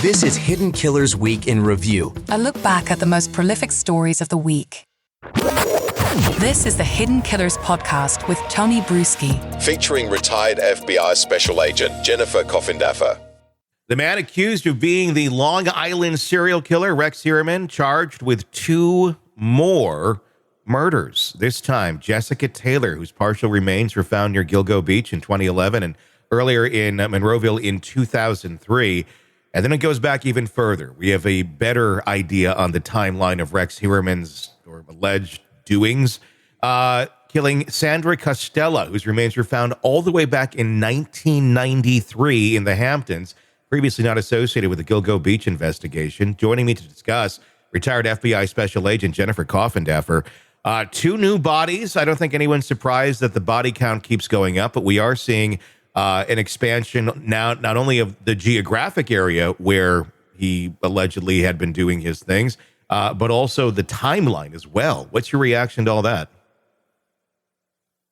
This is Hidden Killers Week in Review. A look back at the most prolific stories of the week. This is the Hidden Killers podcast with Tony Brueski. Featuring retired FBI Special Agent Jennifer Coffindaffer. The man accused of being the Long Island serial killer, Rex Heuermann, charged with 2 more murders. This time, Jessica Taylor, whose partial remains were found near Gilgo Beach in 2011 and earlier in Monroeville in 2003. And then it goes back even further. We have a better idea on the timeline of Rex Heuermann's or alleged doings, killing Sandra Costello, whose remains were found all the way back in 1993 in the Hamptons, previously not associated with the Gilgo Beach investigation. Joining me to discuss, retired FBI Special Agent Jennifer Coffindaffer. 2 new bodies. I don't think anyone's surprised that the body count keeps going up, but we are seeing an expansion now, not only of the geographic area where he allegedly had been doing his things, but also the timeline as well. What's your reaction to all that?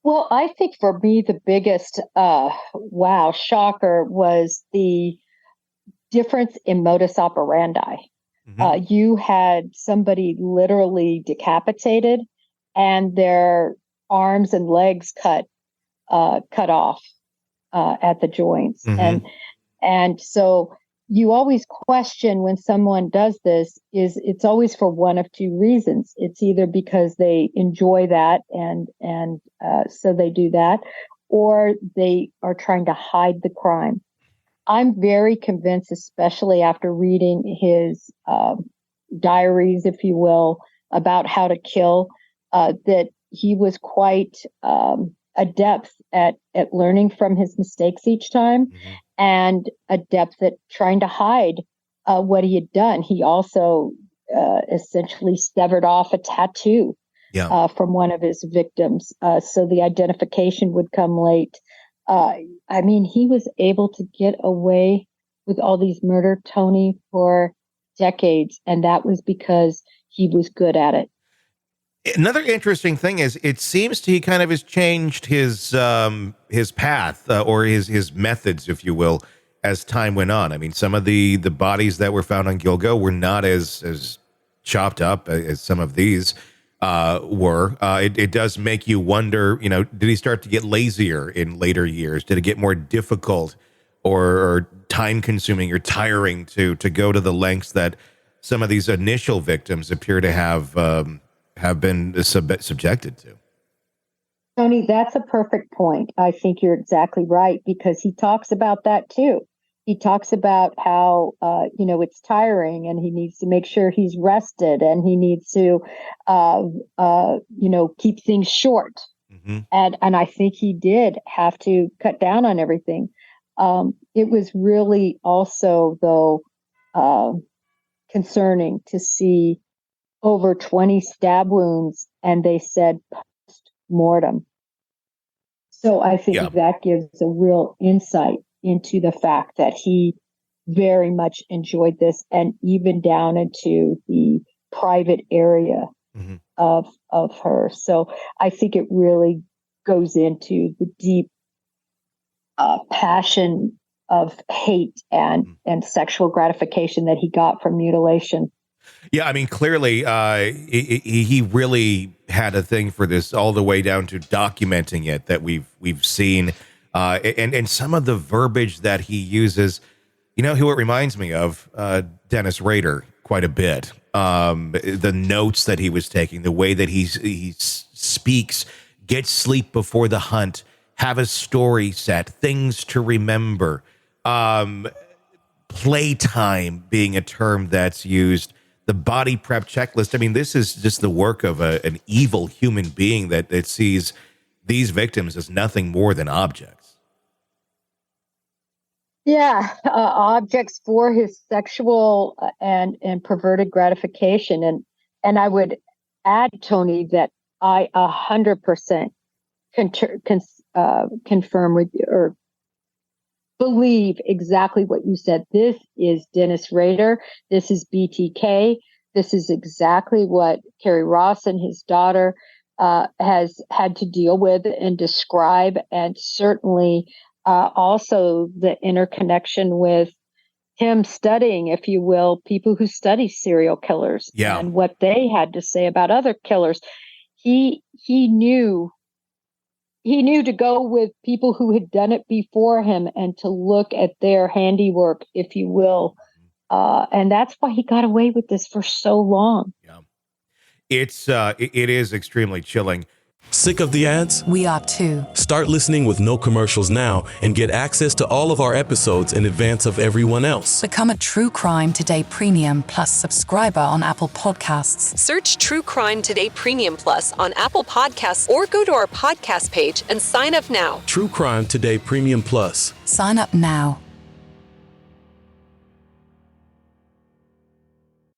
Well, I think for me, the biggest shocker was the difference in modus operandi. Mm-hmm. You had somebody literally decapitated and their arms and legs cut off at the joints. Mm-hmm. And so you always question when someone does this, it's always for one of 2 reasons. It's either because they enjoy that and so they do that, or they are trying to hide the crime. I'm very convinced, especially after reading his diaries, if you will, about how to kill, that he was quite adept at learning from his mistakes each time, mm-hmm. and adept at trying to hide what he had done. He also essentially severed off a tattoo from one of his victims, so the identification would come late. He was able to get away with all these murder, Tony, for decades, and that was because he was good at it. Another interesting thing is it seems he kind of has changed his path or his methods, if you will, as time went on. I mean, some of the bodies that were found on Gilgo were not as chopped up as some of these were. It does make you wonder, did he start to get lazier in later years? Did it get more difficult or time consuming or tiring to go to the lengths that some of these initial victims appear to have been subjected to? Tony, that's a perfect point. I think you're exactly right, because he talks about that too. He talks about how, it's tiring and he needs to make sure he's rested and he needs to, keep things short. Mm-hmm. And I think he did have to cut down on everything. It was really also, though, concerning to see over 20 stab wounds, and they said post-mortem. So I think that gives a real insight into the fact that he very much enjoyed this, and even down into the private area mm-hmm. of her. So I think it really goes into the deep passion of hate and sexual gratification that he got from mutilation. Yeah, I mean, clearly, he really had a thing for this, all the way down to documenting it that we've seen, and some of the verbiage that he uses. Who it reminds me of? Dennis Rader, quite a bit. The notes that he was taking, the way that he speaks, get sleep before the hunt, have a story set, things to remember, playtime being a term that's used. The body prep checklist. I mean, this is just the work of an evil human being that sees these victims as nothing more than objects. Yeah, objects for his sexual and perverted gratification. And I would add, Tony, that I 100% confirm with you, or believe exactly what you said. This is Dennis Rader. This is BTK. This is exactly what Kerry Ross and his daughter has had to deal with and describe, and certainly also the interconnection with him studying, if you will, people who study serial killers and what they had to say about other killers. He knew to go with people who had done it before him and to look at their handiwork, if you will. And that's why he got away with this for so long. Yeah. It is extremely chilling. Sick of the ads? We are too. Start listening with no commercials now and get access to all of our episodes in advance of everyone else. Become a True Crime Today Premium Plus subscriber on Apple Podcasts. Search True Crime Today Premium Plus on Apple Podcasts or go to our podcast page and sign up now. True Crime Today Premium Plus. Sign up now.